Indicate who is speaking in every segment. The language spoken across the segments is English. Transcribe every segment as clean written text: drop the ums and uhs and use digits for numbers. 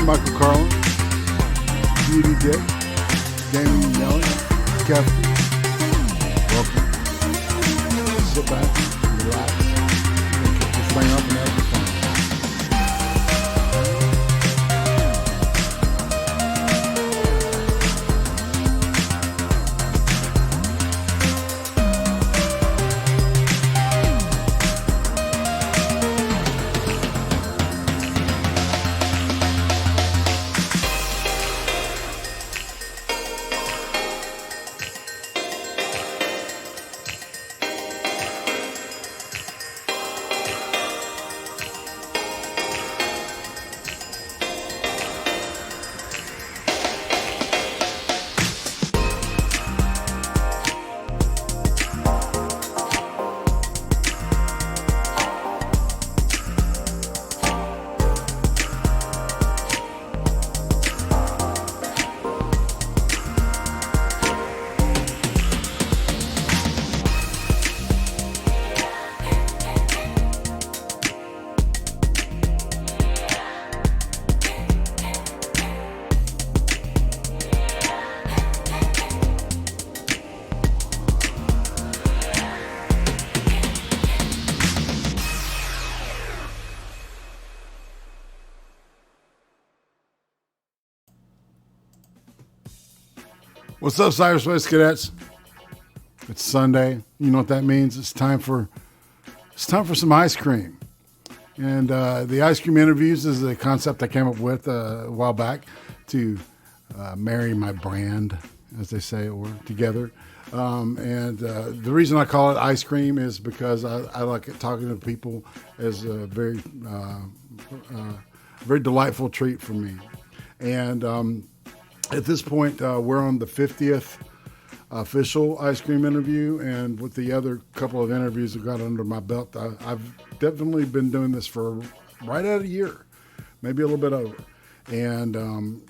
Speaker 1: Michael Carlin, Beauty Dick, Damon Yelling, Kevin. Welcome. Sit back, relax, and pick this thing up and have some fun. What's up, Cyberspace Cadets? It's Sunday. You know what that means? It's time for some ice cream. And the ice cream interviews is a concept I came up with a while back to marry my brand, as they say, or together. The reason I call it ice cream is because I like it talking to people as a very delightful treat for me. And at this point, we're on the 50th official ice cream interview, and with the other couple of interviews I've got under my belt, I've definitely been doing this for right at a year, maybe a little bit over, and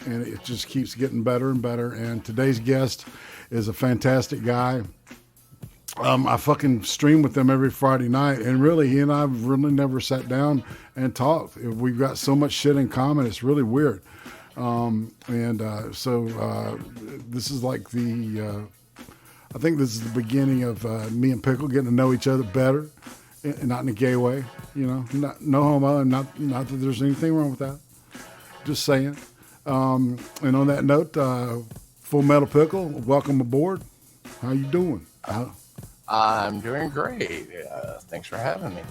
Speaker 1: it just keeps getting better and better. And today's guest is a fantastic guy. I fucking stream with him every Friday night, and really, he and I have really never sat down and talked. We've got so much shit in common, it's really weird. So this is like I think this is the beginning of me and Pickle getting to know each other better, and not in a gay way, you know, no homo, and not that there's anything wrong with that. Just saying. And on that note, Full Metal Pickle, welcome aboard. How you doing?
Speaker 2: I'm doing great. Thanks for having me.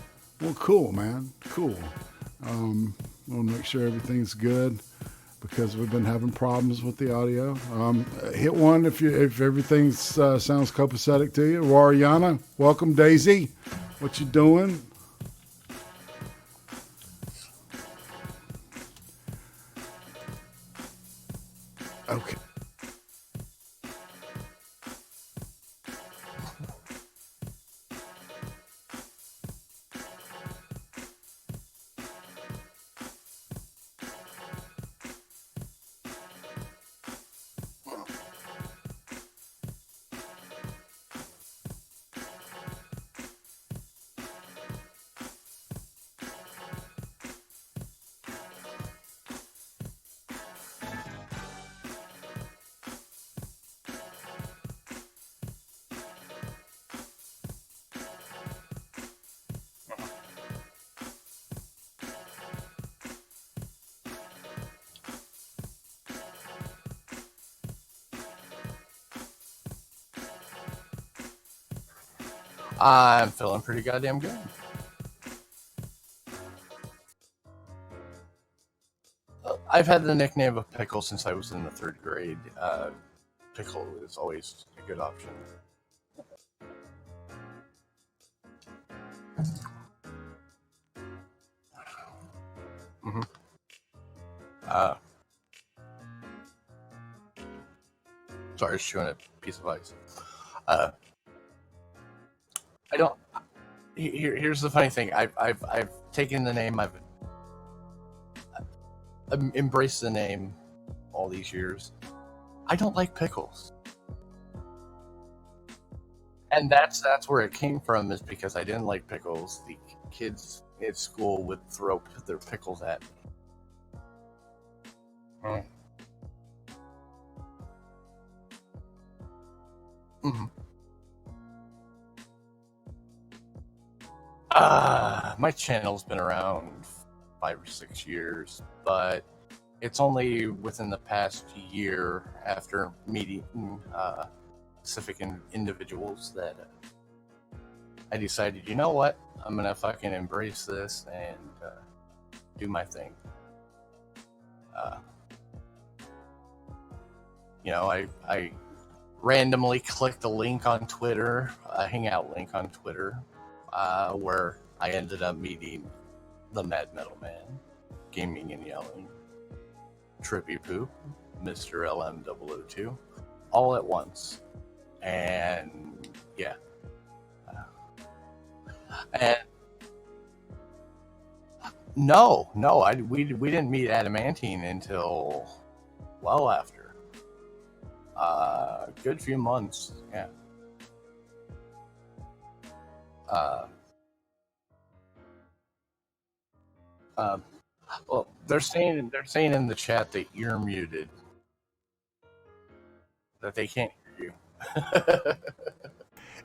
Speaker 1: Well, cool, man. Cool. I want to make sure everything's good, because we've been having problems with the audio. Hit one if everything sounds copacetic to you. Wariana, welcome. Daisy, what you doing? Okay.
Speaker 2: I'm feeling pretty goddamn good. I've had the nickname of Pickle since I was in the 3rd grade. Pickle is always a good option. Mm-hmm. Sorry, I was chewing a piece of ice. I don't. Here's the funny thing. I've taken the name. I've embraced the name all these years. I don't like pickles, and that's where it came from. Is because I didn't like pickles. The kids at school would throw their pickles at me, Mm. Mhm. My channel's been around 5 or 6 years, but it's only within the past year, after meeting specific individuals, that I decided, you know what, I'm gonna fucking embrace this and do my thing. I randomly clicked a link on Twitter, a hangout link on Twitter, where I ended up meeting the Mad Metal Man, Gaming and Yelling, Trippy Poop, Mr. LM002, all at once. And yeah. And no, we didn't meet Adamantine until well after. A good few months, yeah. Well, they're saying in the chat that you're muted, that they can't hear you.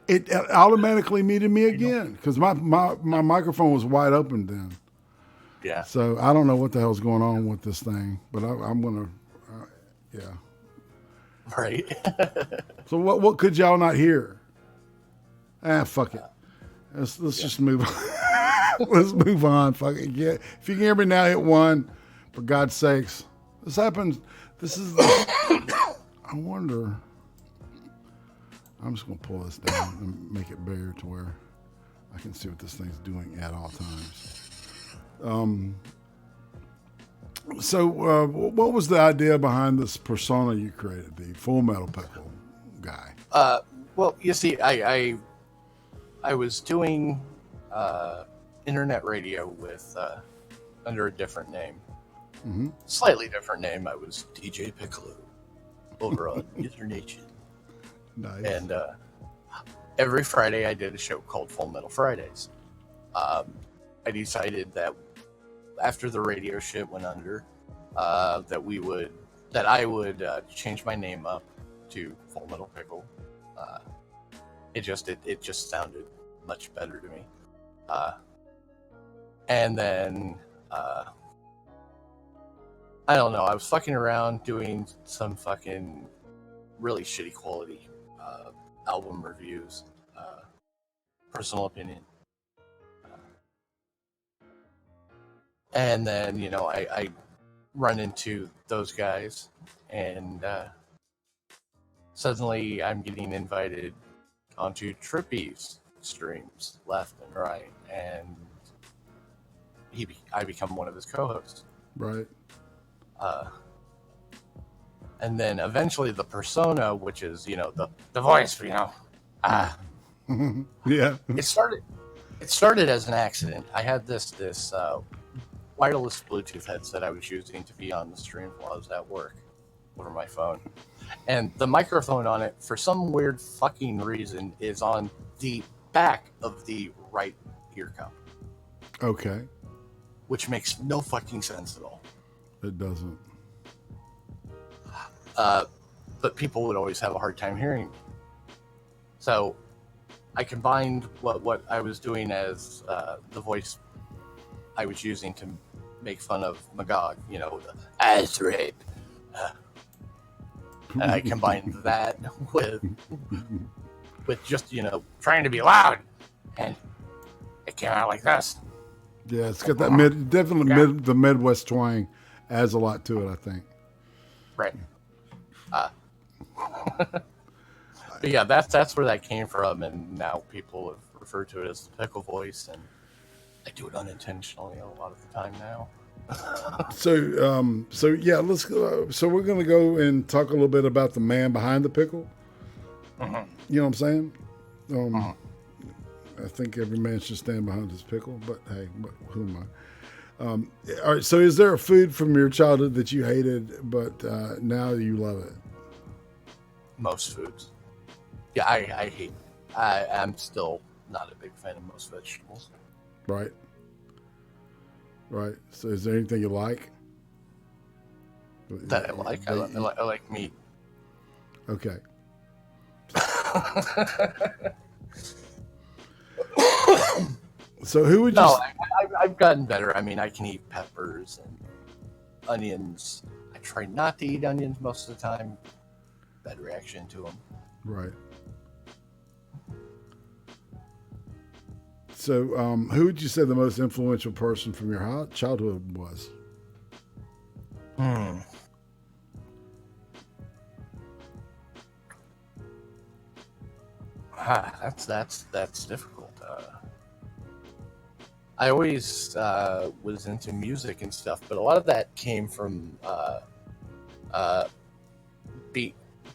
Speaker 1: It automatically muted me again because my microphone was wide open then.
Speaker 2: Yeah.
Speaker 1: So I don't know what the hell's going on with this thing, but I'm gonna, yeah.
Speaker 2: Right.
Speaker 1: So what could y'all not hear? Fuck it. Let's just move on. Let's move on. Fuck it. Yeah. If you can hear me now, hit 1. For God's sakes. This happens. This is I wonder. I'm just going to pull this down and make it bigger to where I can see what this thing's doing at all times. So what was the idea behind this persona you created, the Full Metal Pickle guy?
Speaker 2: Well, you see, I was doing internet radio with under a different name.
Speaker 1: Mm-hmm.
Speaker 2: Slightly different name. I was DJ Pickle over on User Nation.
Speaker 1: Nice.
Speaker 2: And every Friday I did a show called Full Metal Fridays. I decided that after the radio shit went under, that I would change my name up to Full Metal Pickle. It just sounded much better to me. And then I don't know, I was fucking around doing some fucking really shitty quality album reviews, personal opinion. And then, I run into those guys, and suddenly I'm getting invited onto Trippy's streams left and right, and I become one of his co-hosts.
Speaker 1: Right.
Speaker 2: And then eventually the persona, which is, the voice,
Speaker 1: Yeah.
Speaker 2: it started as an accident. I had this wireless Bluetooth headset I was using to be on the stream while I was at work over my phone. And the microphone on it, for some weird fucking reason, is on the back of the right ear cup.
Speaker 1: Okay.
Speaker 2: Which makes no fucking sense at all.
Speaker 1: It doesn't.
Speaker 2: But people would always have a hard time hearing me. So I combined what I was doing as the voice I was using to make fun of Magog, the ass rape. And I combined that with just, trying to be loud. And it came out like this.
Speaker 1: Yeah, it's got that the Midwest twang adds a lot to it, I think.
Speaker 2: Right. But yeah, that's where that came from, and now people have referred to it as the pickle voice, and I do it unintentionally a lot of the time now.
Speaker 1: So yeah, let's go. So we're gonna go and talk a little bit about the man behind the pickle.
Speaker 2: Mm-hmm.
Speaker 1: You know what I'm saying?
Speaker 2: Mm-hmm.
Speaker 1: I think every man should stand behind his pickle, but hey, who am I? All right. So, is there a food from your childhood that you hated, but now you love it?
Speaker 2: Most foods. Yeah, I hate. I'm still not a big fan of most vegetables.
Speaker 1: Right. Right. So, is there anything you like?
Speaker 2: that I like. I like meat.
Speaker 1: Okay. So who would you?
Speaker 2: No, I've gotten better. I mean, I can eat peppers and onions. I try not to eat onions most of the time. Bad reaction to them.
Speaker 1: Right. So, who would you say the most influential person from your childhood was?
Speaker 2: That's difficult. I always was into music and stuff, but a lot of that came from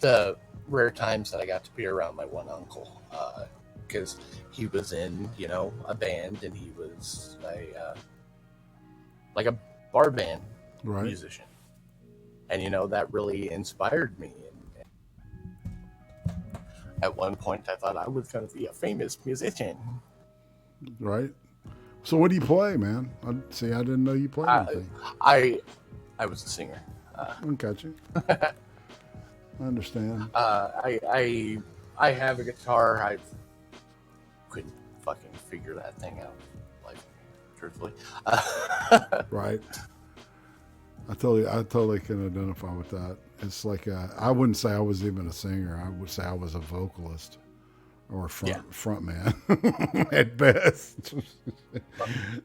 Speaker 2: the rare times that I got to be around my one uncle, because he was in, a band, and he was like a bar band musician, and that really inspired me. And at one point, I thought I was going to be a famous musician.
Speaker 1: Right. So what do you play, man? I didn't know you played anything.
Speaker 2: I was a singer.
Speaker 1: I got you. I understand.
Speaker 2: I have a guitar. I couldn't fucking figure that thing out, like, truthfully.
Speaker 1: Right. I totally can identify with that. It's like I wouldn't say I was even a singer. I would say I was a vocalist or a front man at best.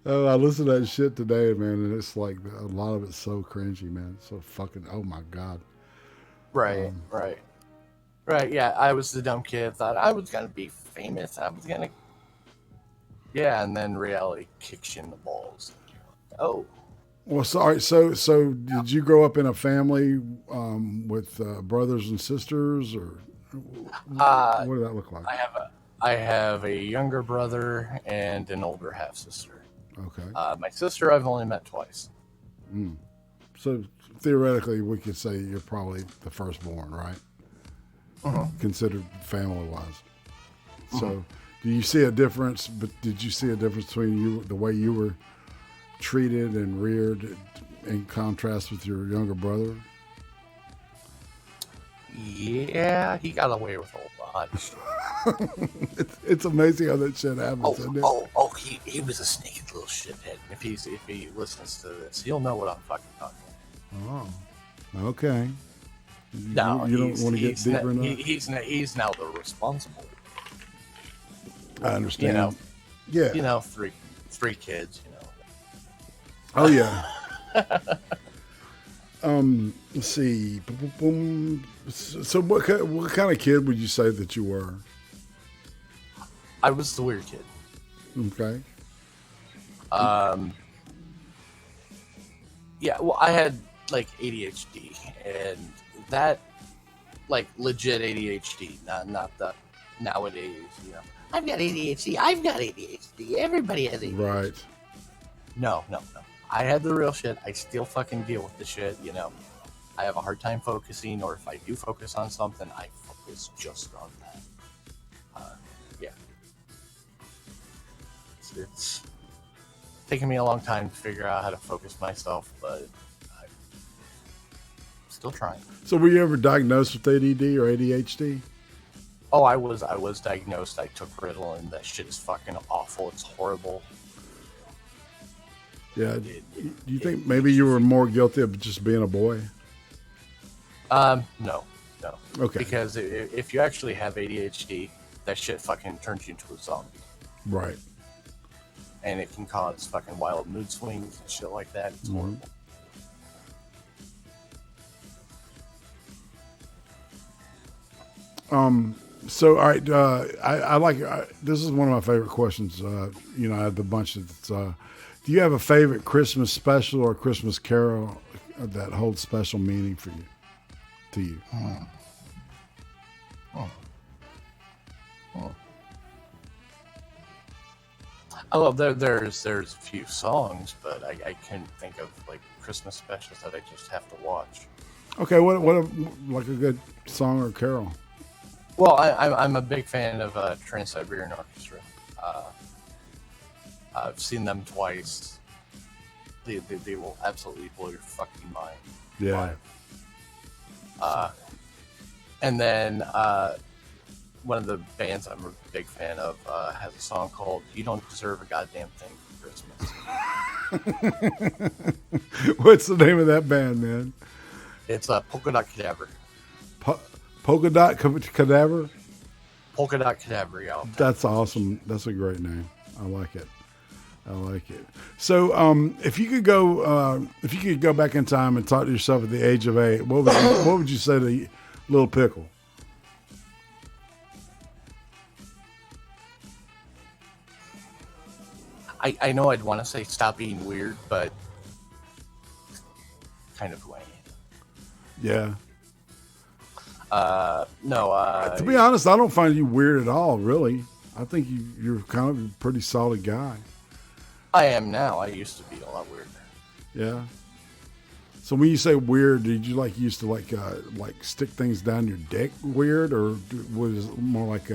Speaker 1: Oh, I listen to that shit today, man, and it's like a lot of it's so cringy, man. So fucking, oh my God.
Speaker 2: Right. Yeah, I was the dumb kid. Thought I was gonna be famous. I was gonna, and then reality kicks you in the balls. Oh.
Speaker 1: Well, sorry. So did you grow up in a family with brothers and sisters, or what did that look like?
Speaker 2: I have a younger brother and an older half sister.
Speaker 1: Okay.
Speaker 2: My sister I've only met twice.
Speaker 1: So theoretically, we could say you're probably the firstborn, right? Considered family-wise. So, do you see a difference? But did you see a difference between the way you were treated and reared in contrast with your younger brother?
Speaker 2: Yeah, he got away with a lot.
Speaker 1: It's amazing how that shit happens, isn't it?
Speaker 2: He was a sneaky little shithead. If he listens to this, he'll know what I'm fucking talking about.
Speaker 1: Oh, okay.
Speaker 2: No,
Speaker 1: you don't want to get deeper in that?
Speaker 2: He's now the responsible.
Speaker 1: I understand. Yeah.
Speaker 2: Three kids.
Speaker 1: Oh yeah. Let's see. So what kind of kid would you say that you were?
Speaker 2: I was the weird kid.
Speaker 1: Okay.
Speaker 2: Yeah, well, I had like ADHD, and that, like, legit ADHD, not the nowadays, I've got ADHD, everybody has ADHD.
Speaker 1: Right.
Speaker 2: No. I had the real shit. I still fucking deal with the shit, I have a hard time focusing, or if I do focus on something, I focus just on that. It's taken me a long time to figure out how to focus myself, but I'm still trying.
Speaker 1: So were you ever diagnosed with ADD or ADHD?
Speaker 2: Oh, I was diagnosed. I took Ritalin. That shit is fucking awful. It's horrible.
Speaker 1: Yeah. Do you think maybe you were more guilty of just being a boy?
Speaker 2: No.
Speaker 1: Okay.
Speaker 2: Because if you actually have ADHD, that shit fucking turns you into a zombie.
Speaker 1: Right.
Speaker 2: And it can cause fucking wild mood swings and shit like that. It's horrible.
Speaker 1: So, all right, I like this is one of my favorite questions. I have a bunch of. Do you have a favorite Christmas special or Christmas carol that holds special meaning for you? To you?
Speaker 2: Oh, there's a few songs, but I can't think of like Christmas specials that I just have to watch.
Speaker 1: Okay, what like a good song or carol?
Speaker 2: Well, I'm a big fan of Trans-Siberian Orchestra. I've seen them twice. They will absolutely blow your fucking mind.
Speaker 1: Yeah.
Speaker 2: And then one of the bands I'm a big fan of has a song called "You Don't Deserve a Goddamn Thing for Christmas."
Speaker 1: What's the name of that band, man?
Speaker 2: It's Polka Dot Cadaver.
Speaker 1: Polka Dot Cadaver?
Speaker 2: Polka Dot Cadaver, y'all.
Speaker 1: That's awesome. That's a great name. I like it. I like it. So, if you could go back in time and talk to yourself at the age of 8, what would you say to little Pickle?
Speaker 2: I know I'd want to say stop being weird, but kind of who I am.
Speaker 1: Yeah.
Speaker 2: No.
Speaker 1: To be honest, I don't find you weird at all, really. I think you're kind of a pretty solid guy.
Speaker 2: I am now. I used to be a lot weirder.
Speaker 1: Yeah. So when you say weird, did you used to stick things down your dick weird, or was it more like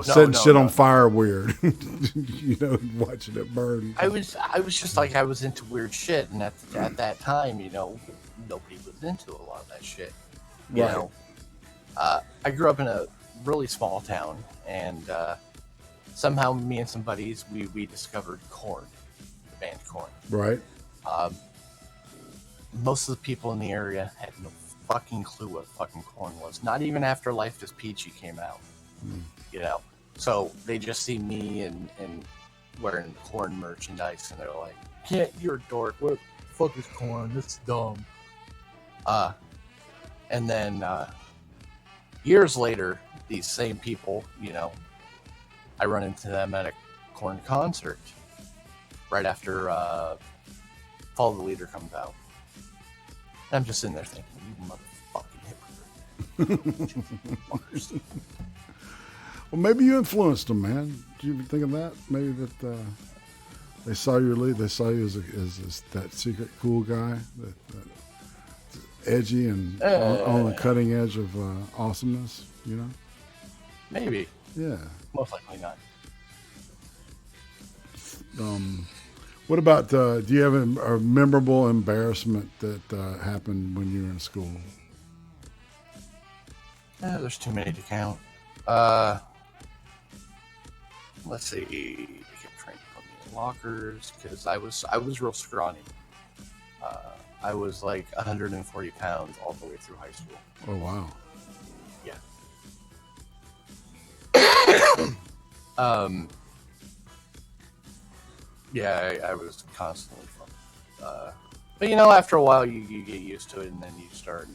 Speaker 1: setting shit on fire weird? Watching it burn.
Speaker 2: I was just like, I was into weird shit, and at that time, nobody was into a lot of that shit. You
Speaker 1: Right.
Speaker 2: know, I grew up in a really small town, and somehow me and some buddies we discovered Korn, the band Korn.
Speaker 1: Right.
Speaker 2: Most of the people in the area had no fucking clue what fucking Korn was. Not even after Life is Peachy came out. So they just see me and wearing Korn merchandise, and they're like, "Yeah, you're a dork. What the fuck is Korn? This is dumb." And then years later, these same people, I run into them at a Korn concert right after Follow the Leader comes out. And I'm just sitting there thinking, you motherfucking hypocrite.
Speaker 1: Well, maybe you influenced them, man. Did you ever think of that? Maybe that they saw your lead. They saw you as that secret cool guy, that edgy and on the cutting edge of awesomeness.
Speaker 2: Maybe.
Speaker 1: Yeah.
Speaker 2: Most likely not.
Speaker 1: What about? Do you have a memorable embarrassment that happened when you were in school?
Speaker 2: There's too many to count. Let's see. They kept trying to put me in lockers because I was real scrawny. I was like 140 pounds all the way through high school.
Speaker 1: Oh wow.
Speaker 2: Yeah. Yeah, I was constantly fun. But after a while, you get used to it, and then you start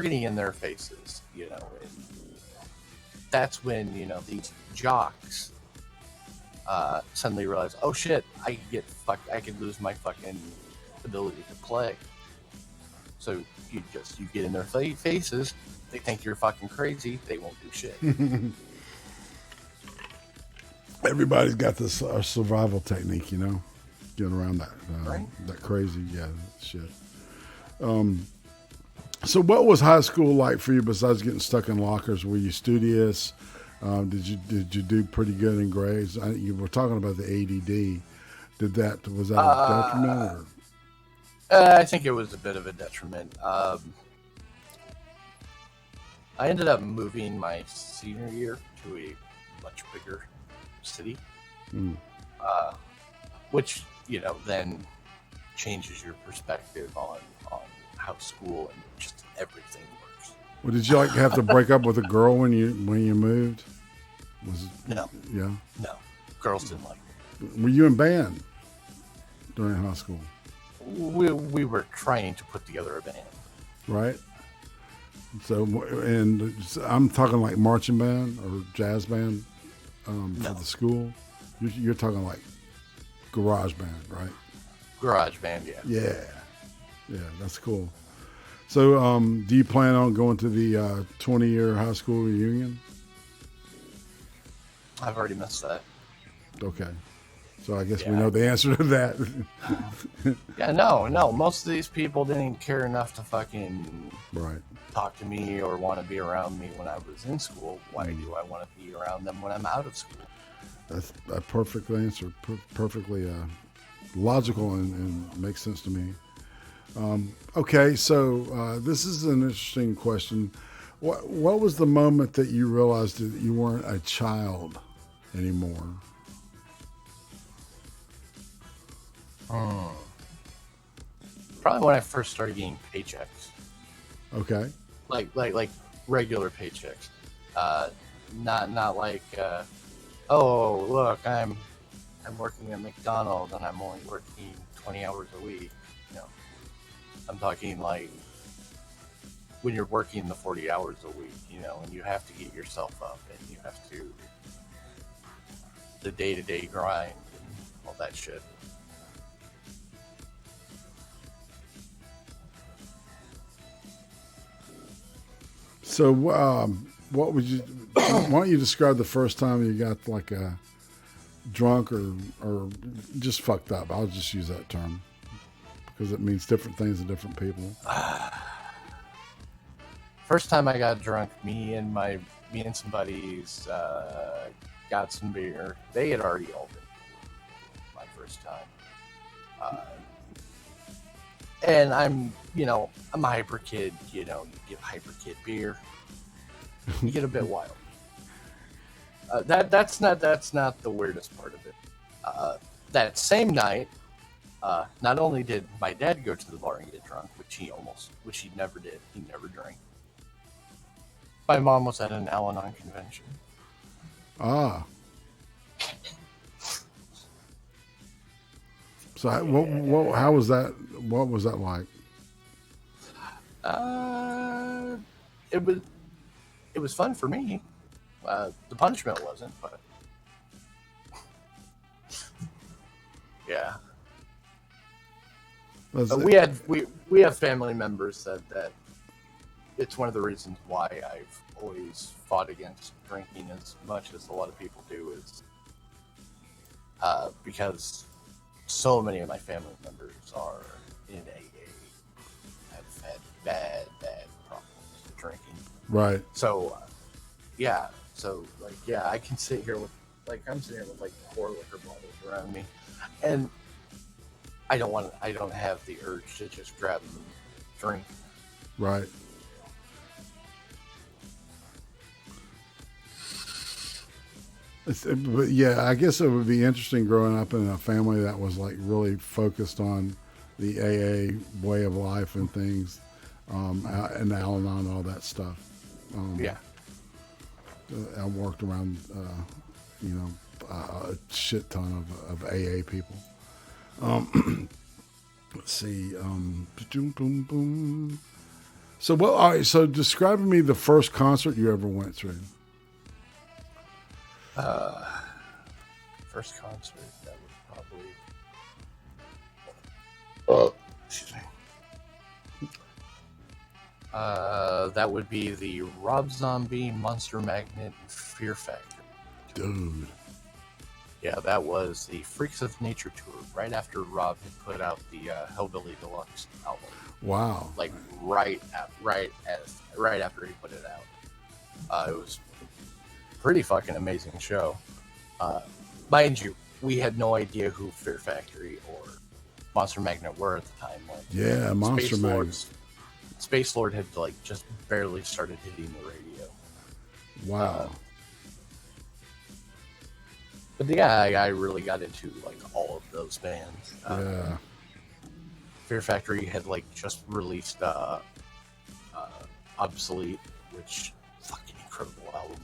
Speaker 2: getting in their faces, and that's when these jocks suddenly realize, oh shit, I could lose my fucking ability to play. So you get in their faces. They think you're fucking crazy. They won't do shit.
Speaker 1: Everybody's got this survival technique, getting around that
Speaker 2: Right.
Speaker 1: that crazy shit. So what was high school like for you besides getting stuck in lockers? Were you studious? Did you do pretty good in grades? You were talking about the ADD. Was that a detriment? Or?
Speaker 2: I think it was a bit of a detriment. I ended up moving my senior year to a much bigger city, which then changes your perspective on how school and just everything works.
Speaker 1: Well, did you have to break up with a girl when you moved?
Speaker 2: No.
Speaker 1: Yeah.
Speaker 2: No, girls didn't like me.
Speaker 1: Were you in band during high school?
Speaker 2: We were trying to put together a band.
Speaker 1: Right. So, and I'm talking like marching band or jazz band for the school. You're talking like garage band, right?
Speaker 2: Garage band, yeah.
Speaker 1: Yeah, that's cool. So, do you plan on going to the 20-year high school reunion?
Speaker 2: I've already missed that.
Speaker 1: Okay. So I guess we know the answer to that.
Speaker 2: Yeah, no. Most of these people didn't even care enough to fucking talk to me or want to be around me when I was in school. Why do I want to be around them when I'm out of school?
Speaker 1: That's a perfect answer. Perfectly logical and makes sense to me. Okay, so this is an interesting question. What was the moment that you realized that you weren't a child anymore?
Speaker 2: Probably when I first started getting paychecks,
Speaker 1: Okay.
Speaker 2: like regular paychecks, not like, oh look, I'm working at McDonald's and I'm only working 20 hours a week. No, I'm talking like when you're working the 40 hours a week, and you have to get yourself up and you have to the day-to-day grind and all that shit.
Speaker 1: So, what would you? Why don't you describe the first time you got like a drunk or just fucked up? I'll just use that term because it means different things to different people.
Speaker 2: First time I got drunk, me and some buddies got some beer. They had already all been my first time, and I'm a hyper kid. You get hyper kid beer, you get a bit wild. That's not the weirdest part of it. That same night, not only did my dad go to the bar and get drunk, which he never did. He never drank. My mom was at an Al-Anon convention.
Speaker 1: Ah. So, how was that? What was that like?
Speaker 2: It was fun for me. The punishment wasn't, but yeah. We have family members that it's one of the reasons why I've always fought against drinking as much as a lot of people do is because so many of my family members are in AA, have had bad problems with drinking.
Speaker 1: Right.
Speaker 2: So I can sit here with I'm sitting here with 4 liquor bottles around me, and I don't have the urge to just grab them and drink.
Speaker 1: Right. But yeah, I guess it would be interesting growing up in a family that was really focused on the AA way of life and things, and Al-Anon and all that stuff.
Speaker 2: Yeah.
Speaker 1: I worked around, a shit ton of AA people. Let's see. So, all right. So, describe to me the first concert you ever went to.
Speaker 2: First concert, that would probably. Excuse me. That would be the Rob Zombie, Monster Magnet, Fear Factor.
Speaker 1: Dude.
Speaker 2: Yeah, that was the Freaks of Nature tour right after Rob had put out the Hellbilly Deluxe album.
Speaker 1: Wow.
Speaker 2: Right after he put it out. It was a pretty fucking amazing show. Mind you, we had no idea who Fear Factory or Monster Magnet were at the time.
Speaker 1: Yeah, Monster Magnet.
Speaker 2: Space Lord had just barely started hitting the radio.
Speaker 1: Wow.
Speaker 2: But yeah, I really got into all of those bands.
Speaker 1: Yeah.
Speaker 2: Fear Factory had just released Obsolete, which fucking incredible album.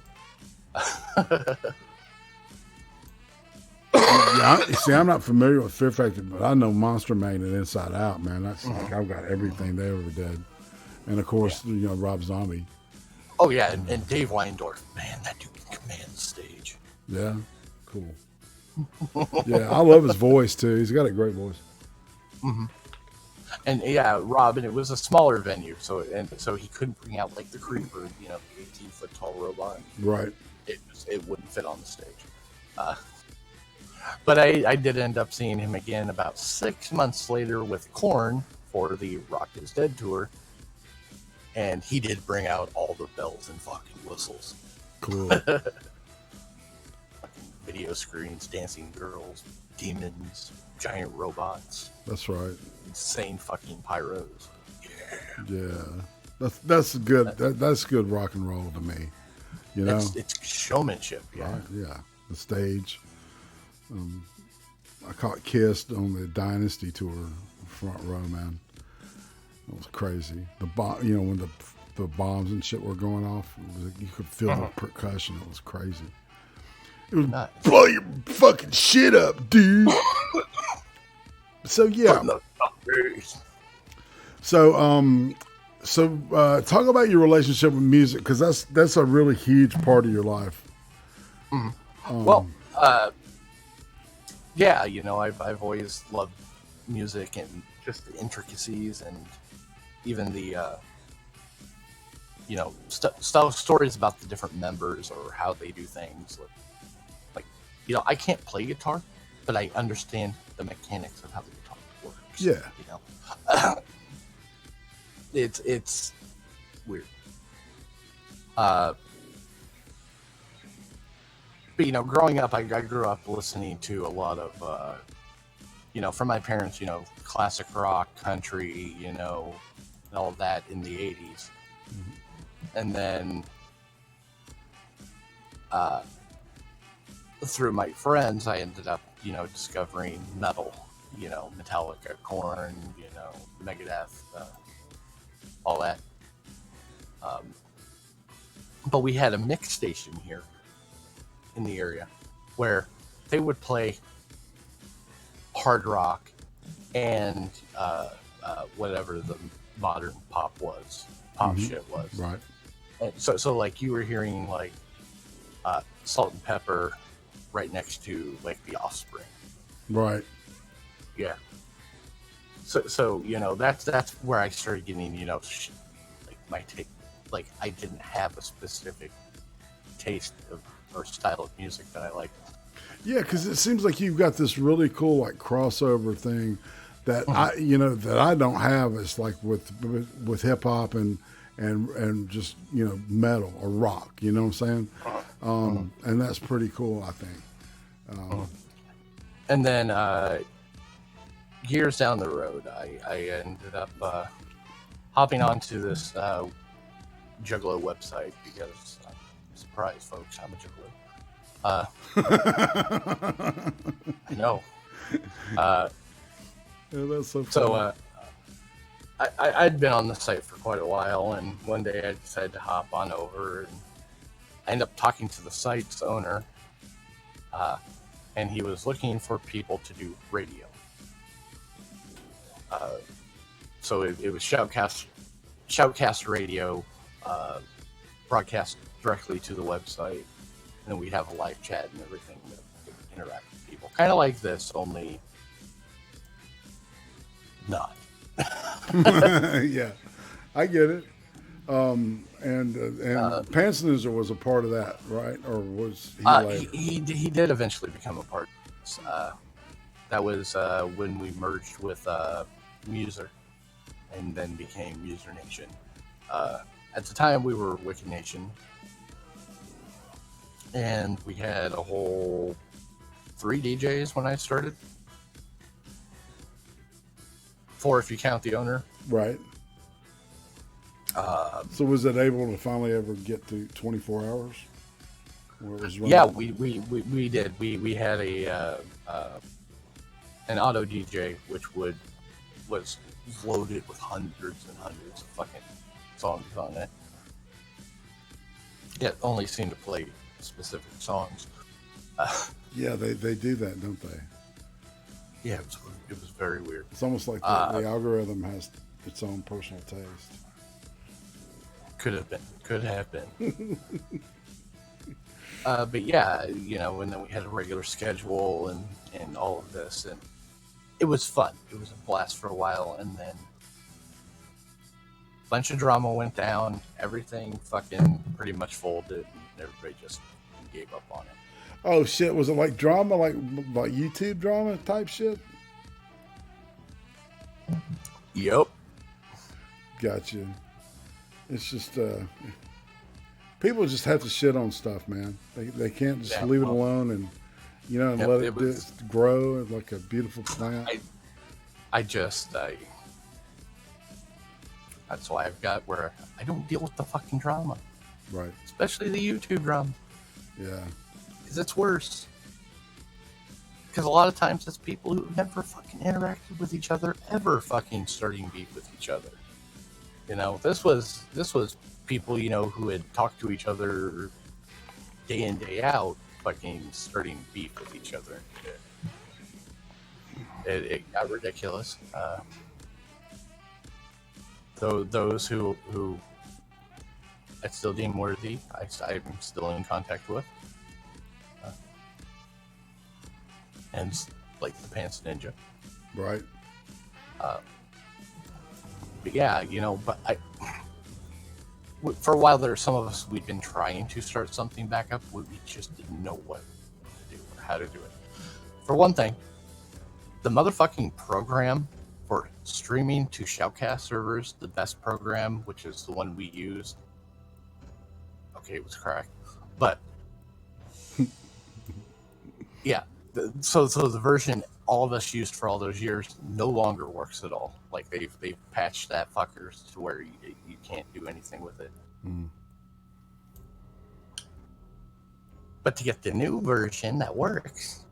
Speaker 1: Yeah, see, I'm not familiar with Fear Factory, but I know Monster Magnet inside out, man. That's I've got everything they ever did, and of course, Rob Zombie.
Speaker 2: Oh yeah, and Dave Weindorf, man, that dude can command the stage.
Speaker 1: Yeah, cool. Yeah, I love his voice too. He's got a great voice.
Speaker 2: Mm-hmm. And yeah, Rob, and it was a smaller venue, so he couldn't bring out the Creeper, the 18-foot tall robot.
Speaker 1: Right.
Speaker 2: It wouldn't fit on the stage. But I did end up seeing him again about 6 months later with Korn for the Rock Is Dead tour, and he did bring out all the bells and fucking whistles.
Speaker 1: Cool.
Speaker 2: video screens, dancing girls, demons, giant robots.
Speaker 1: That's right.
Speaker 2: Insane fucking pyros.
Speaker 1: Yeah. That's good. That's good rock and roll to me. You know,
Speaker 2: it's showmanship. Yeah.
Speaker 1: right? Yeah. The stage. I caught Kissed on the Dynasty tour, front row, man. It was crazy. The bomb, you know, when the bombs and shit were going off, you could feel the percussion. It was crazy. It was
Speaker 2: Nice.
Speaker 1: blow your fucking shit up, dude. So yeah. So talk about your relationship with music, because that's a really huge part of your life.
Speaker 2: Yeah, you know, I've always loved music and just the intricacies and even the you know, stories about the different members or how they do things. Like, you know, I can't play guitar, but I understand the mechanics of how the guitar works.
Speaker 1: Yeah.
Speaker 2: You know, it's weird. But you know, growing up, I grew up listening to a lot of, you know, from my parents, you know, classic rock, country, you know, and all of that in the 80s. And then through my friends, I ended up, you know, discovering metal, you know, Metallica, Korn, you know, Megadeth, all that. But we had a mix station here in the area where they would play hard rock and whatever the modern pop shit was.
Speaker 1: Right.
Speaker 2: And so like you were hearing like Salt and Pepper right next to like The Offspring.
Speaker 1: Right.
Speaker 2: Yeah. So you know, that's where I started getting, you know, like my take. Like I didn't have a specific taste of or style of music that I liked.
Speaker 1: Yeah, because it seems like you've got this really cool like crossover thing that I don't have. It's like with hip hop and just, you know, metal or rock. You know what I'm saying? And that's pretty cool, I think.
Speaker 2: And then years down the road, I ended up hopping onto this Juggalo website because, surprise, folks, I'm a Juggalo. I know.
Speaker 1: Yeah, that's so funny.
Speaker 2: So I'd been on the site for quite a while, and one day I decided to hop on over, and I ended up talking to the site's owner, and he was looking for people to do radio. So it was Shoutcast Radio, broadcast directly to the website, and then we'd have a live chat and everything to interact with people. Kind of like this, only not.
Speaker 1: Yeah, I get it. And Pansnoozer was a part of that, right? Or was he later?
Speaker 2: He did eventually become a part of this. That was when we merged with Muser and then became User Nation. At the time, we were Wicked Nation, and we had a whole 3 DJs when I started. 4 if you count the owner.
Speaker 1: Right. So was it able to finally ever get to 24 hours? Where it was running?
Speaker 2: Yeah, we did. We had an auto DJ which was loaded with hundreds and hundreds of fucking songs on it. It only seemed to play specific songs.
Speaker 1: Yeah, they do that, don't they?
Speaker 2: Yeah, it was very weird.
Speaker 1: It's almost like the algorithm has its own personal taste.
Speaker 2: Could have been. But yeah, you know, and then we had a regular schedule and all of this, and it was fun. It was a blast for a while, and then a bunch of drama went down. Everything fucking pretty much folded, and everybody just gave up on it.
Speaker 1: Oh shit! Was it like drama, like YouTube drama type shit?
Speaker 2: Yep.
Speaker 1: Gotcha. It's just people just have to shit on stuff, man. They can't just leave it alone, and you know, and
Speaker 2: Yep,
Speaker 1: let
Speaker 2: it
Speaker 1: it
Speaker 2: was.
Speaker 1: just grow like a beautiful plant.
Speaker 2: That's why I've got where I don't deal with the fucking drama,
Speaker 1: Right.
Speaker 2: especially the YouTube drama,
Speaker 1: Yeah.
Speaker 2: because it's worse. Because a lot of times it's people who never fucking interacted with each other ever fucking starting beef with each other. You know, this was people, you know, who had talked to each other day in, day out, fucking starting beef with each other. It got ridiculous. Those who I still deem worthy, I'm still in contact with. And like the Pants Ninja.
Speaker 1: Right.
Speaker 2: But yeah, you know, for a while there, some of us, we've been trying to start something back up. We just didn't know what to do or how to do it. For one thing, the motherfucking program for streaming to Shoutcast servers, the best program, which is the one we used. Okay, it was correct. But yeah, so the version all of us used for all those years no longer works at all. Like they've patched that fuckers to where you can't do anything with it.
Speaker 1: Mm.
Speaker 2: But to get the new version that works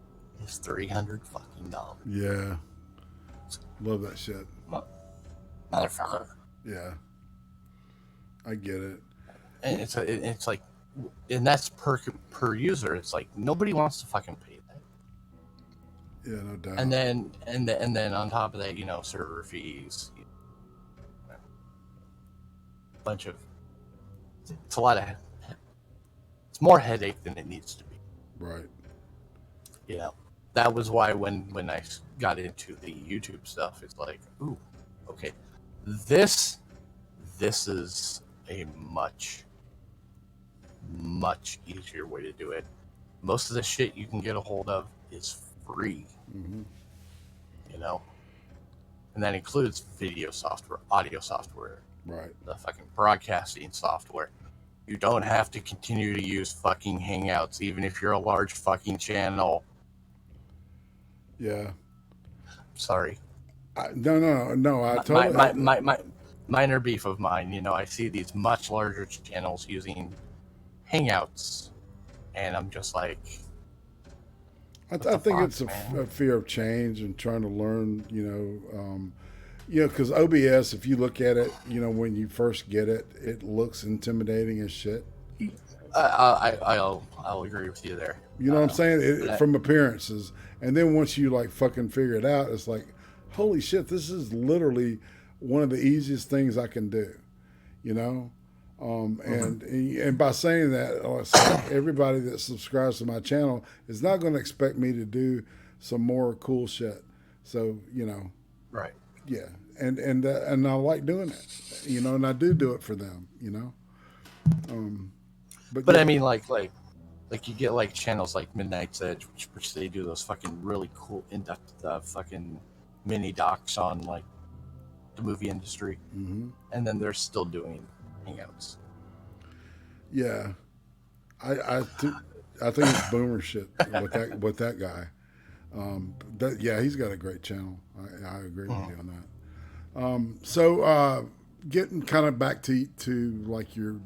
Speaker 2: is $300 fucking dollars.
Speaker 1: Yeah. Love that shit.
Speaker 2: Motherfucker.
Speaker 1: Yeah. I get it.
Speaker 2: And it's like, and that's per user. It's like nobody wants to fucking pay that.
Speaker 1: Yeah, no doubt.
Speaker 2: And then on top of that, you know, server fees, a bunch of, it's a lot of, it's more headache than it needs to be.
Speaker 1: Right.
Speaker 2: You know, that was why when I got into the YouTube stuff, it's like, ooh, okay, this is a much easier way to do it. Most of the shit you can get a hold of is free.
Speaker 1: Mm-hmm.
Speaker 2: You know, and that includes video software, audio software,
Speaker 1: Right.
Speaker 2: the fucking broadcasting software. You don't have to continue to use fucking Hangouts, even if you're a large fucking channel.
Speaker 1: Yeah.
Speaker 2: Sorry.
Speaker 1: No. I totally.
Speaker 2: Minor beef of mine. You know, I see these much larger channels using Hangouts, and I'm just like,
Speaker 1: I think it's a fear of change and trying to learn. Because OBS, if you look at it, you know, when you first get it, it looks intimidating as shit.
Speaker 2: I'll agree with you there.
Speaker 1: You know what I'm saying? From appearances, and then once you like fucking figure it out, it's like, holy shit, this is literally one of the easiest things I can do. You know. And by saying that, everybody that subscribes to my channel is not going to expect me to do some more cool shit. So, you know,
Speaker 2: right?
Speaker 1: Yeah, and I like doing it, you know, and I do it for them, you know.
Speaker 2: But yeah. I mean, like you get like channels like Midnight's Edge, which they do those fucking really cool in-depth fucking mini docs on like the movie industry, and then they're still doing Hangouts.
Speaker 1: Yeah, I think it's boomer shit with that guy. He's got a great channel. I agree with you on that. So getting kind of back to like your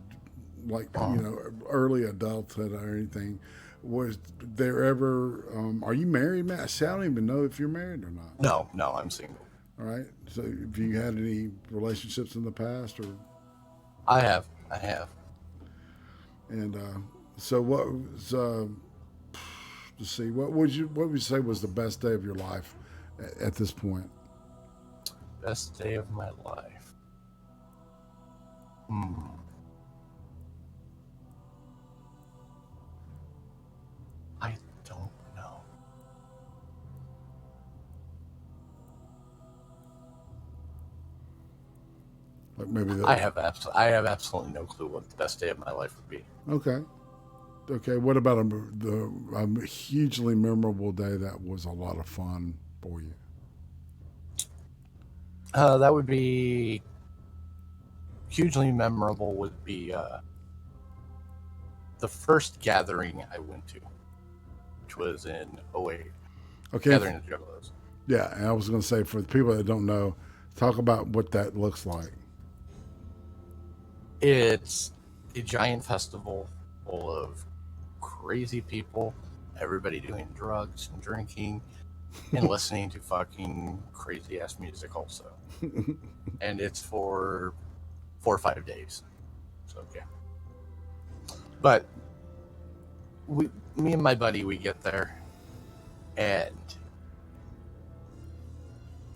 Speaker 1: you know, early adulthood or anything. Was there ever? Are you married, Matt? I don't even know if you're married or not.
Speaker 2: No, I'm single.
Speaker 1: All right. So, have you had any relationships in the past, or?
Speaker 2: I have.
Speaker 1: And so, what was? Let's see. What would you say was the best day of your life at this point?
Speaker 2: Best day of my life. I don't know.
Speaker 1: Like maybe
Speaker 2: I have absolutely no clue what the best day of my life would be.
Speaker 1: Okay. What about a hugely memorable day that was a lot of fun for you?
Speaker 2: That would be hugely memorable. Would be the first gathering I went to, which was in '08.
Speaker 1: Okay.
Speaker 2: Gathering of the Juggalos.
Speaker 1: Yeah, and I was going to say, for the people that don't know, talk about what that looks like.
Speaker 2: It's a giant festival full of crazy people, everybody doing drugs and drinking and listening to fucking crazy ass music also. And it's for 4 or 5 days. So yeah. But me and my buddy, we get there and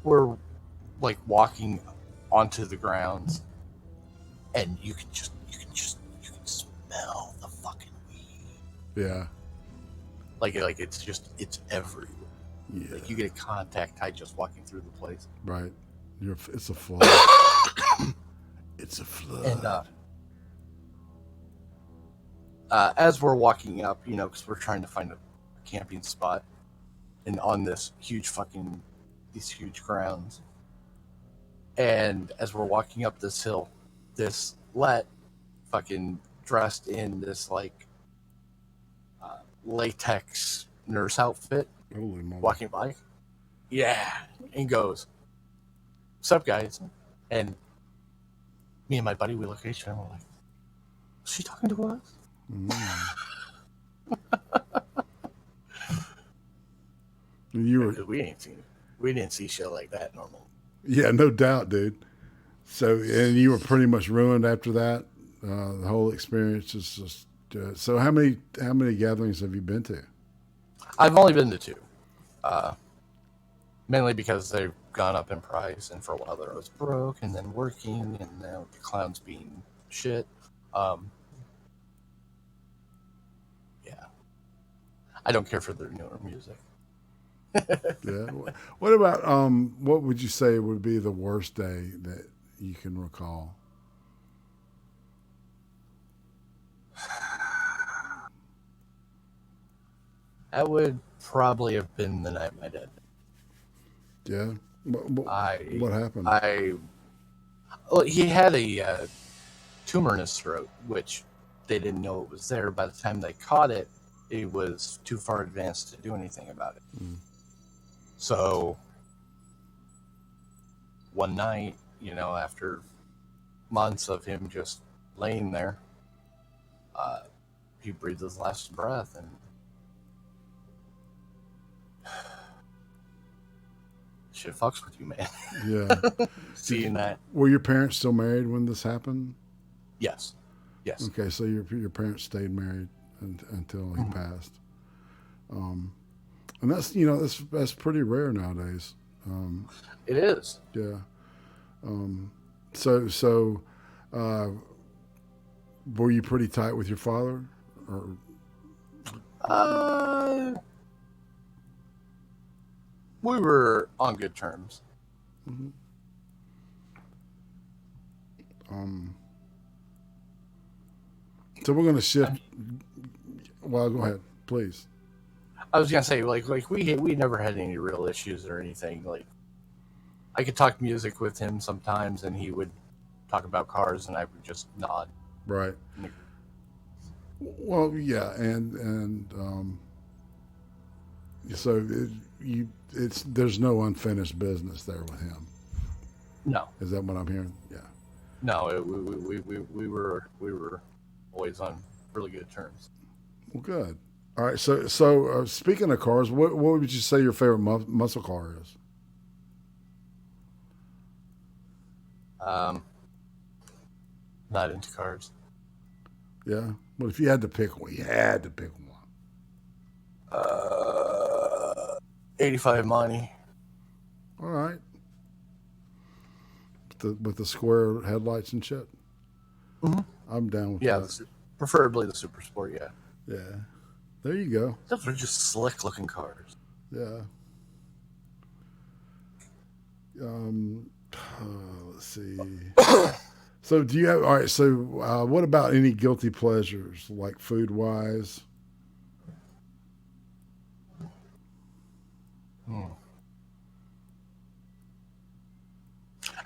Speaker 2: we're like walking onto the grounds and you can smell the fucking weed.
Speaker 1: Yeah.
Speaker 2: Like it's everywhere.
Speaker 1: Yeah.
Speaker 2: Like you get a contact high just walking through the place.
Speaker 1: Right. It's a flood. It's a flood.
Speaker 2: And as we're walking up, you know, because we're trying to find a camping spot, and on these huge grounds, and as we're walking up this hill, this fucking dressed in this like latex nurse outfit,
Speaker 1: Holy moly.
Speaker 2: walking by, yeah, and goes, "What's up, guys?" And me and my buddy, we look at each other and we're like, "Is she talking to us?" We didn't see shit like that normal.
Speaker 1: Yeah, no doubt, dude. So, and you were pretty much ruined after that. The whole experience is just. So, how many gatherings have you been to?
Speaker 2: I've only been to 2, mainly because they've gone up in price, and for a while there I was broke, and then working, and now the clowns being shit. Yeah, I don't care for their newer music.
Speaker 1: Yeah. What about what would you say would be the worst day that you can recall?
Speaker 2: That would probably have been the night my dad died.
Speaker 1: Yeah. What happened?
Speaker 2: Well, he had a tumor in his throat, which they didn't know it was there. By the time they caught it, it was too far advanced to do anything about it. So one night, you know, after months of him just laying there, he breathed his last breath, and shit fucks with you, man.
Speaker 1: Yeah.
Speaker 2: Seeing that.
Speaker 1: Were your parents still married when this happened?
Speaker 2: Yes.
Speaker 1: Okay, so your parents stayed married until he passed. And that's pretty rare nowadays.
Speaker 2: It is.
Speaker 1: Yeah. So, were you pretty tight with your father, or?
Speaker 2: We were on good terms.
Speaker 1: Mm-hmm. So we're going to shift. Well, go ahead, please.
Speaker 2: I was gonna say, like we never had any real issues or anything. Like, I could talk music with him sometimes, and he would talk about cars, and I would just nod.
Speaker 1: Right. Well, yeah, and so there's no unfinished business there with him.
Speaker 2: No.
Speaker 1: Is that what I'm hearing? Yeah.
Speaker 2: No, we were always on really good terms.
Speaker 1: Well, good. All right. So speaking of cars, what would you say your favorite muscle car is?
Speaker 2: Not into cars.
Speaker 1: Yeah. Well, if you had to pick one,
Speaker 2: 85 Money.
Speaker 1: All right. With the square headlights and shit.
Speaker 2: Mm-hmm.
Speaker 1: I'm down with that.
Speaker 2: Preferably the Super Sport. Yeah.
Speaker 1: Yeah. There you go.
Speaker 2: Those are just slick looking cars.
Speaker 1: Yeah. Let's see. So do you have, all right, so what about any guilty pleasures, like food wise?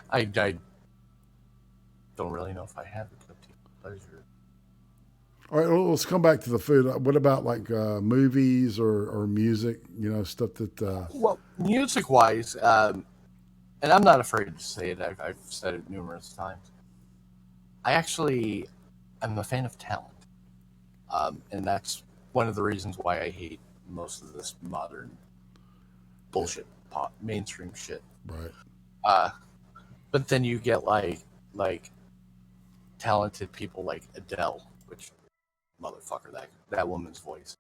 Speaker 2: I don't really know if I have a guilty pleasure.
Speaker 1: All right, well, let's come back to the food. What about like movies or music? You know, stuff that.
Speaker 2: Well, music wise, and I'm not afraid to say it. I've said it numerous times. I actually am a fan of talent, and that's one of the reasons why I hate most of this modern bullshit, pop, mainstream shit.
Speaker 1: Right.
Speaker 2: Uh, but then you get like talented people like Adele, which motherfucker, that woman's voice,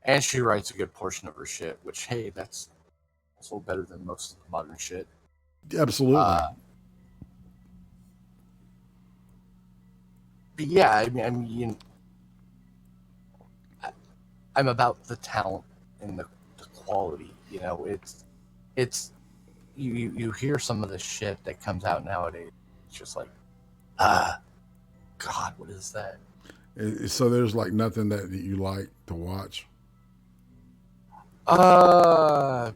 Speaker 2: and she writes a good portion of her shit. Which, hey, that's also better than most of the modern shit.
Speaker 1: Absolutely.
Speaker 2: But yeah, I'm about the talent and the quality. You know, it's you hear some of the shit that comes out nowadays. It's just like, God, what is that?
Speaker 1: So there's like nothing that you like to watch.
Speaker 2: I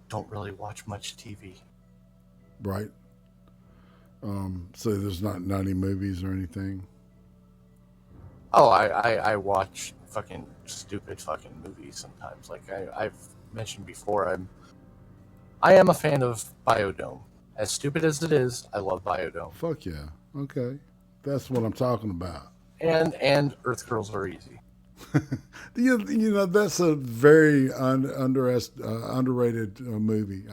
Speaker 2: don't really watch much TV.
Speaker 1: Right. So there's not any movies or anything.
Speaker 2: Oh, I watch fucking stupid fucking movies sometimes. Like I've mentioned before, I am a fan of Biodome. As stupid as it is, I love Biodome.
Speaker 1: Fuck yeah. Okay. That's what I'm talking about.
Speaker 2: And Earth Girls Are Easy.
Speaker 1: You know, that's a very underrated movie.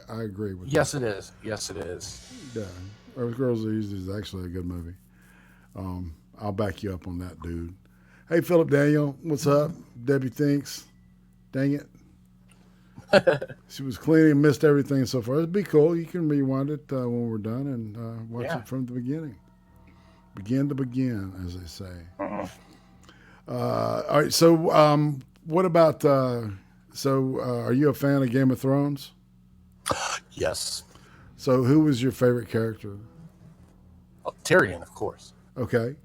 Speaker 1: I agree with
Speaker 2: Yes,
Speaker 1: that.
Speaker 2: it is. Yes, it is.
Speaker 1: Yeah. Earth Girls Are Easy is actually a good movie. I'll back you up on that, dude. Hey, Philip Daniel, what's up? Debbie thinks. Dang it. She was cleaning and missed everything so far. It'd be cool. You can rewind it when we're done and watch it from the beginning. Begin to begin, as they say. All right. So, what about? Are you a fan of Game of Thrones?
Speaker 2: Yes.
Speaker 1: So, who was your favorite character?
Speaker 2: Oh, Tyrion, of course.
Speaker 1: Okay.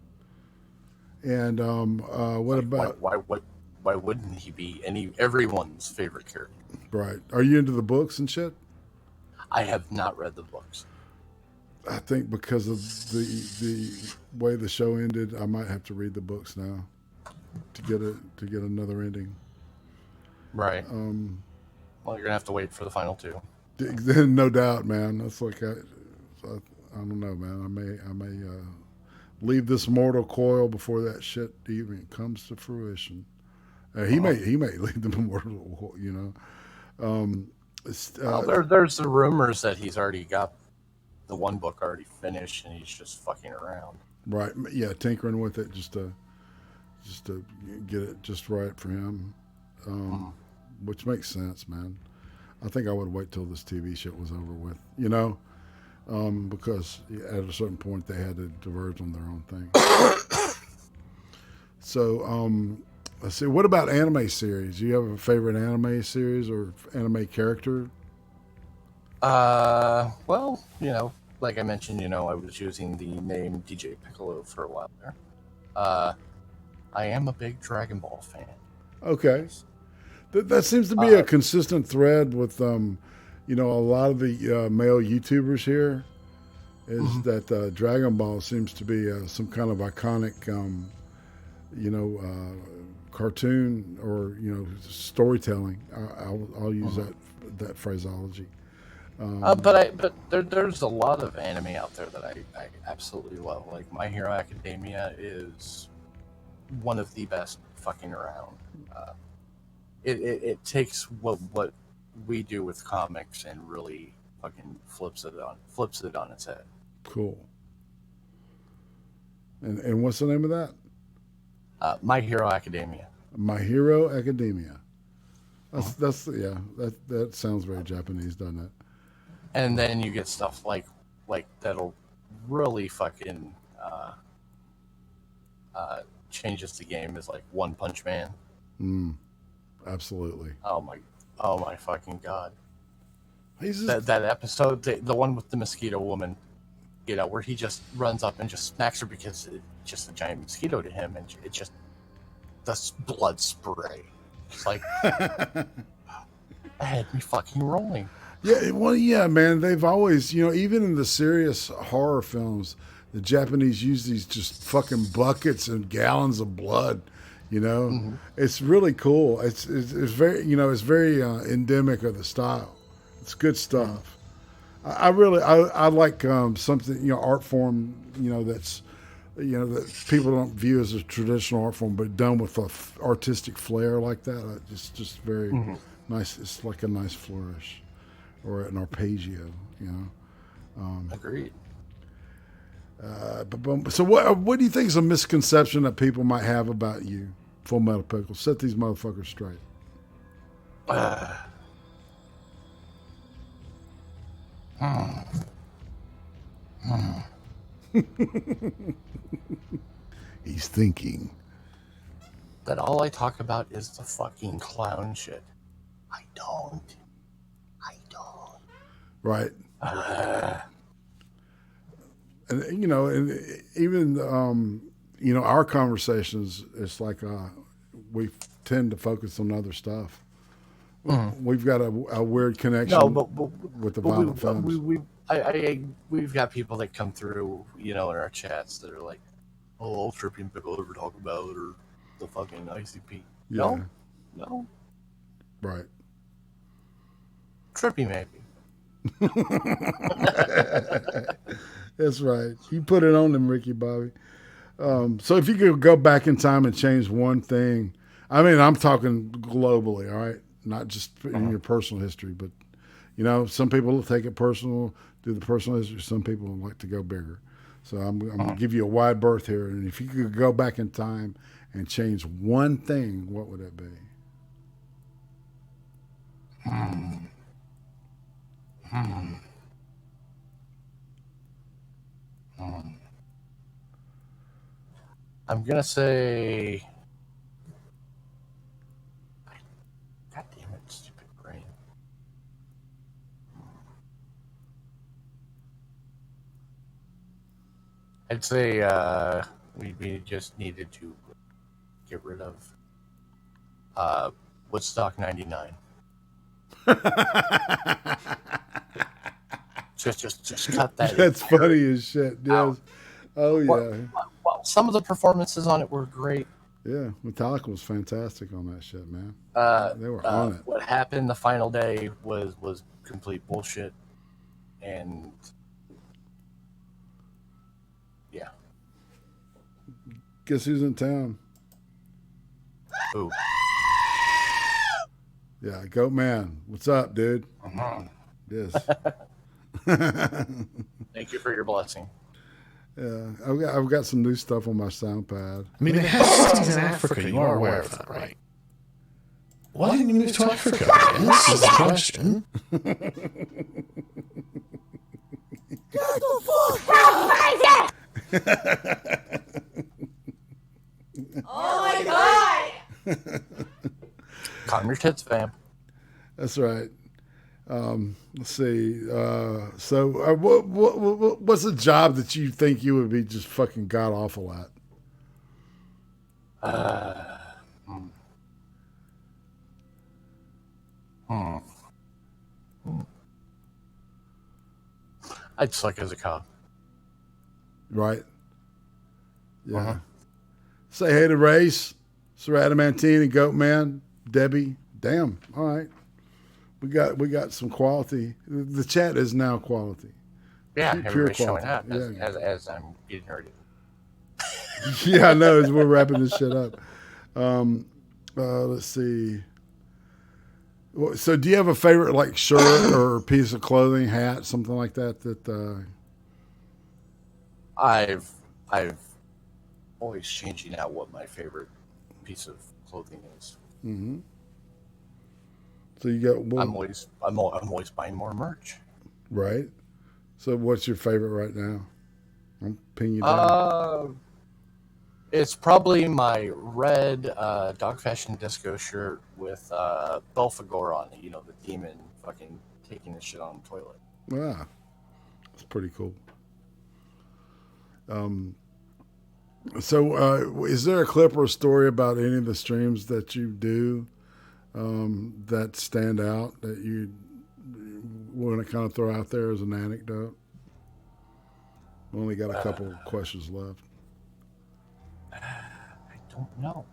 Speaker 1: And what about?
Speaker 2: Why wouldn't he be everyone's favorite character?
Speaker 1: Right. Are you into the books and shit?
Speaker 2: I have not read the books.
Speaker 1: I think because of the way the show ended, I might have to read the books now to get another ending.
Speaker 2: Right. Well, you're gonna have to wait for the final two.
Speaker 1: No doubt, man. That's like I don't know, man. I may leave this mortal coil before that shit even comes to fruition. He may leave the mortal, you know.
Speaker 2: There's the rumors that he's already got the one book already finished and he's just fucking around.
Speaker 1: Right. Yeah, tinkering with it just to get it just right for him, which makes sense, man. I think I would wait till this TV shit was over with, you know, because at a certain point they had to diverge on their own thing. So, let's see. What about anime series? Do you have a favorite anime series or anime character?
Speaker 2: Well, you know, like I mentioned, you know, I was using the name DJ Piccolo for a while there. I am a big Dragon Ball fan.
Speaker 1: Okay. That seems to be a consistent thread with, you know, a lot of the male YouTubers here is that Dragon Ball seems to be some kind of iconic, you know, cartoon or, you know, storytelling. I'll use that phraseology.
Speaker 2: But there's a lot of anime out there that I absolutely love. Like My Hero Academia is one of the best fucking around. It takes what we do with comics and really fucking flips it on its head.
Speaker 1: Cool. And what's the name of that?
Speaker 2: My Hero Academia.
Speaker 1: My Hero Academia. That's yeah. That sounds very Japanese, doesn't it?
Speaker 2: And then you get stuff like that'll really fucking changes the game is like One Punch Man.
Speaker 1: Absolutely.
Speaker 2: Oh my fucking god!
Speaker 1: He's
Speaker 2: That episode, the one with the mosquito woman, you know, where he just runs up and just smacks her because it's just a giant mosquito to him, and it just the blood spray. It's like that had me fucking rolling.
Speaker 1: Yeah, well, yeah, man. They've always, you know, even in the serious horror films, The Japanese use these just fucking buckets and gallons of blood. You know, it's really cool. It's very, you know, it's very endemic of the style. It's good stuff. I really I like something, you know, art form, you know, that's, you know, that people don't view as a traditional art form, but done with a artistic flair like that. It's just very nice. It's like a nice flourish or an arpeggio, you know.
Speaker 2: Agreed.
Speaker 1: So what do you think is a misconception that people might have about you, Full Metal Pickle? Set these motherfuckers straight. He's thinking.
Speaker 2: That all I talk about is the fucking clown shit. I don't.
Speaker 1: Right. And you know, and even you know, our conversations, it's like we tend to focus on other stuff. We've got a weird connection with the violent films.
Speaker 2: We've got people that come through, you know, in our chats that are like, "Oh, all Tripping Pickle ever talk about or the fucking ICP."
Speaker 1: Yeah.
Speaker 2: No.
Speaker 1: Right.
Speaker 2: Trippy maybe.
Speaker 1: That's right. You put it on them, Ricky Bobby. So if you could go back in time and change one thing, I mean, I'm talking globally, all right? Not just in your personal history, but, you know, some people take it personal, do the personal history. Some people like to go bigger. So I'm going to give you a wide berth here. And if you could go back in time and change one thing, what would it be?
Speaker 2: I'm gonna say, God damn it, stupid brain. I'd say we just needed to get rid of Woodstock '99. just cut that.
Speaker 1: That's funny as shit. Yes.
Speaker 2: Out.
Speaker 1: Oh yeah.
Speaker 2: Well, some of the performances on it were great.
Speaker 1: Yeah, Metallica was fantastic on that shit, man. They were on it.
Speaker 2: What happened the final day was complete bullshit, and yeah.
Speaker 1: Guess who's in town?
Speaker 2: Ooh.
Speaker 1: Yeah, Goat Man. What's up, dude? Yes.
Speaker 2: Thank you for your blessing.
Speaker 1: Yeah, I've got some new stuff on my SoundPad.
Speaker 3: I mean, it has cities in Africa. You are aware of that, right? Why didn't you move to Africa? This is the question.
Speaker 4: Oh my god!
Speaker 2: Calm your tits, fam.
Speaker 1: That's right. Let's see. So, what's a job that you think you would be just fucking god awful at?
Speaker 2: I'd suck as a cop.
Speaker 1: Right. Yeah. Say hey to Race, Sir Adamantine, and Goat Man, Debbie. Damn. All right. We got some quality. The chat is now quality.
Speaker 2: Yeah,
Speaker 1: Pure
Speaker 2: everybody's
Speaker 1: quality.
Speaker 2: showing up
Speaker 1: Yeah.
Speaker 2: as I'm getting ready.
Speaker 1: Yeah, I know. As we're wrapping this shit up. Let's see. So, do you have a favorite like shirt or piece of clothing, hat, something like that?
Speaker 2: I've always changing out what my favorite piece of clothing is.
Speaker 1: Mm-hmm. So you got.
Speaker 2: I'm always buying more merch.
Speaker 1: Right. So, what's your favorite right now? I'm pinning you down.
Speaker 2: It's probably my red Dog Fashion Disco shirt with Belphegor on it. You know, the demon fucking taking the shit on the toilet.
Speaker 1: Wow, that's pretty cool. So, is there a clip or a story about any of the streams that you do that stand out that you want to kind of throw out there as an anecdote? We only got a couple of questions left.
Speaker 2: I don't know.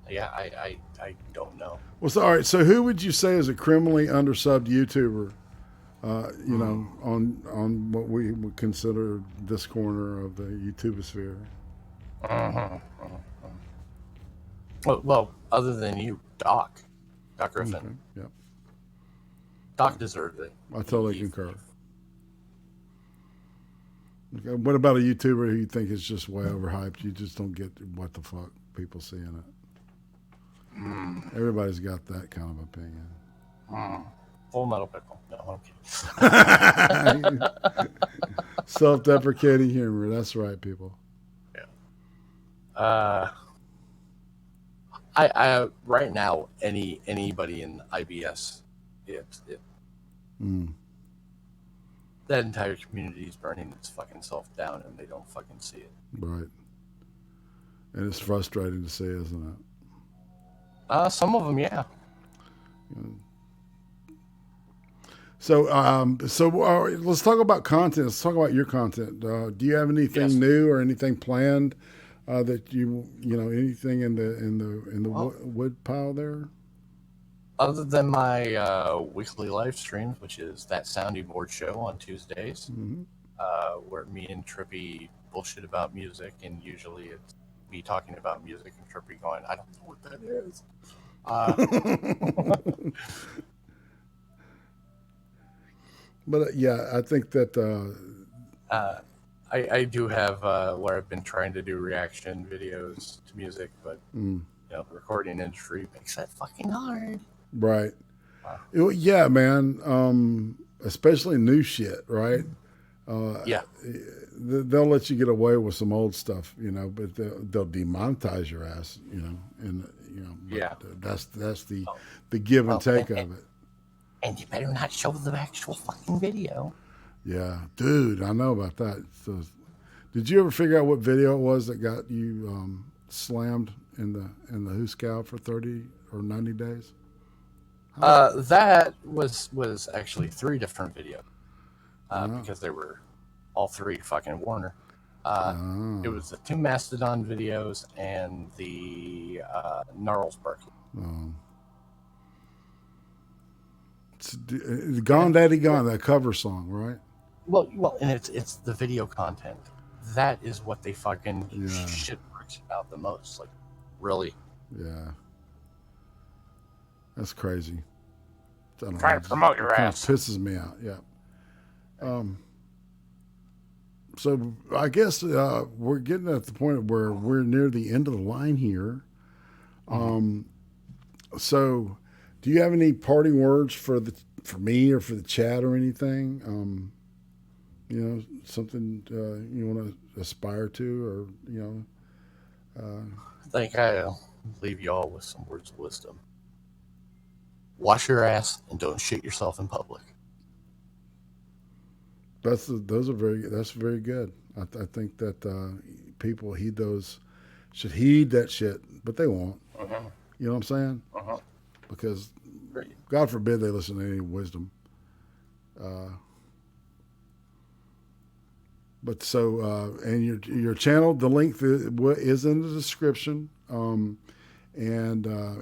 Speaker 2: Yeah, I don't know.
Speaker 1: Well, so, all right. So, who would you say is a criminally undersubbed YouTuber? You know, on what we would consider this corner of the YouTubeosphere.
Speaker 2: Well, other than you, Doc Griffin.
Speaker 1: Okay. Yep.
Speaker 2: Doc deserved it.
Speaker 1: I totally concur. Okay. What about a YouTuber who you think is just way overhyped? You just don't get what the fuck people see in it. Everybody's got that kind of opinion.
Speaker 2: Full Metal Pickle. No, I'm kidding.
Speaker 1: Self-deprecating humor. That's right, people.
Speaker 2: Yeah. I right now anybody in IBS, that entire community is burning its fucking self down, and they don't fucking see it.
Speaker 1: Right. And it's frustrating to see, isn't it?
Speaker 2: Some of them, yeah.
Speaker 1: So, let's talk about content. Let's talk about your content. Do you have anything new or anything planned that you know anything in the wood pile there?
Speaker 2: Other than my weekly live streams, which is that sounding board show on Tuesdays, where me and Trippy bullshit about music, and usually it's me talking about music and Trippy going, I don't know what that is.
Speaker 1: But yeah, I think that
Speaker 2: I do have where I've been trying to do reaction videos to music, but you know, the recording industry makes that fucking hard.
Speaker 1: right. Yeah, man. Especially new shit, right?
Speaker 2: Yeah.
Speaker 1: They'll let you get away with some old stuff, you know, but they'll demonetize your ass, you know, and you know,
Speaker 2: Yeah.
Speaker 1: that's the give and take of it.
Speaker 2: And you better not show the actual fucking video.
Speaker 1: Yeah, dude, I know about that. So, did you ever figure out what video it was that got you slammed in the Who's Cow for 30 or 90 days?
Speaker 2: That was actually 3 different videos because they were all 3 fucking Warner. It was the 2 Mastodon videos and the Gnarls Barking.
Speaker 1: It's Gone Daddy Gone, that cover song, right?
Speaker 2: Well, and it's the video content. That is what they fucking shit works about the most. Like, really?
Speaker 1: Yeah. That's crazy.
Speaker 2: Try to promote your ass.
Speaker 1: Pisses me out. Yeah. So I guess we're getting at the point where we're near the end of the line here. So, do you have any parting words for me or for the chat or anything? You know, something you want to aspire to, or you know?
Speaker 2: I think I'll leave you all with some words of wisdom. Wash your ass and don't shit yourself in public.
Speaker 1: That's very good. I think that people should heed that shit, but they won't. You know what I'm saying? Because God forbid they listen to any wisdom. But so and your channel, the link is in the description. And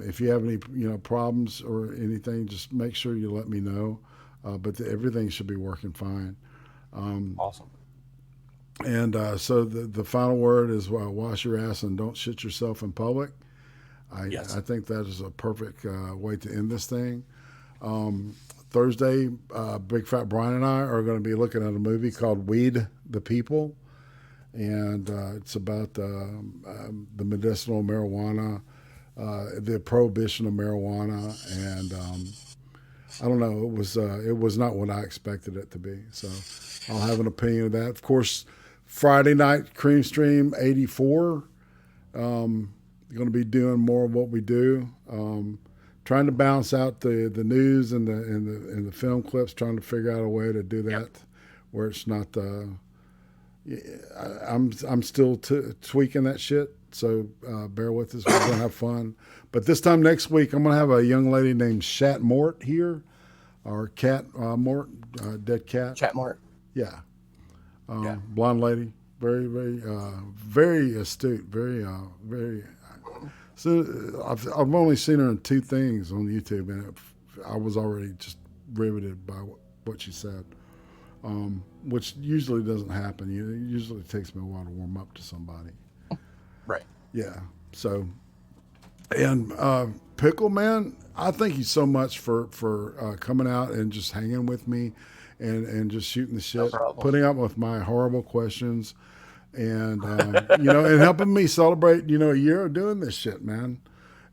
Speaker 1: if you have any problems or anything, just make sure you let me know. But everything should be working fine.
Speaker 2: Awesome.
Speaker 1: And so the final word is wash your ass and don't shit yourself in public. I think that is a perfect way to end this thing. Thursday, Big Fat Brian and I are going to be looking at a movie called Weed the People. And it's about the medicinal marijuana, the prohibition of marijuana. And I don't know, it was not what I expected it to be. So I'll have an opinion of that. Of course, Friday night, Creem Stream 84. Going to be doing more of what we do. Trying to balance out the news and the film clips, trying to figure out a way to do that where it's not I'm still tweaking that shit. So bear with us. We're gonna have fun. But this time next week, I'm gonna have a young lady named Shat Mort here, or Cat Mort, dead cat.
Speaker 2: Chat more.
Speaker 1: Yeah.
Speaker 2: Yeah.
Speaker 1: Blonde lady, very astute, very. So I've only seen her in 2 things on YouTube, and I was already just riveted by what she said, which usually doesn't happen. It usually takes me a while to warm up to somebody.
Speaker 2: Right.
Speaker 1: Yeah. So, and Pickle, man, I thank you so much for coming out and just hanging with me, and just shooting the shit, putting up with my horrible questions, and and helping me celebrate a year of doing this shit, man.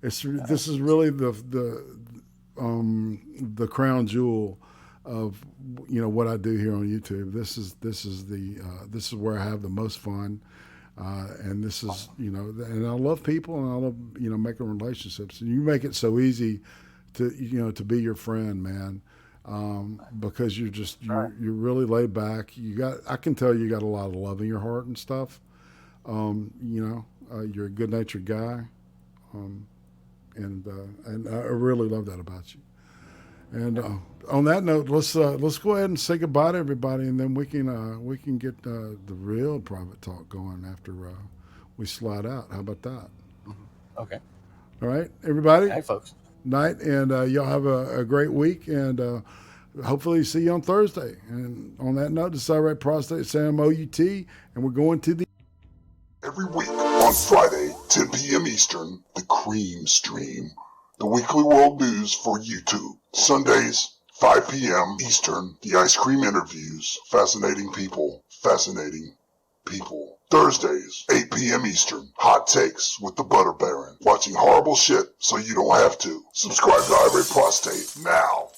Speaker 1: This is really the crown jewel of what I do here on YouTube. This is where I have the most fun. And this is, and I love people, and I love, making relationships. And you make it so easy to be your friend, man, because you're really laid back. I can tell you got a lot of love in your heart and stuff. You're a good-natured guy, and I really love that about you. And on that note, let's go ahead and say goodbye to everybody, and then we can get the real private talk going after we slide out. How about that?
Speaker 2: Okay.
Speaker 1: All right, everybody.
Speaker 2: Hey, folks.
Speaker 1: Night, and y'all have a great week, and hopefully see you on Thursday. And on that note, this is IRATE Prostate, Sam OUT, and we're going to the.
Speaker 5: Every week on Friday, 10 p.m. Eastern, the Creem Stream, the weekly world news for YouTube. Sundays, 5 p.m. Eastern, the ice cream interviews. Fascinating people, fascinating people. Thursdays, 8 p.m. Eastern, hot takes with the Butter Baron. Watching horrible shit so you don't have to. Subscribe to IRATE Prostate now.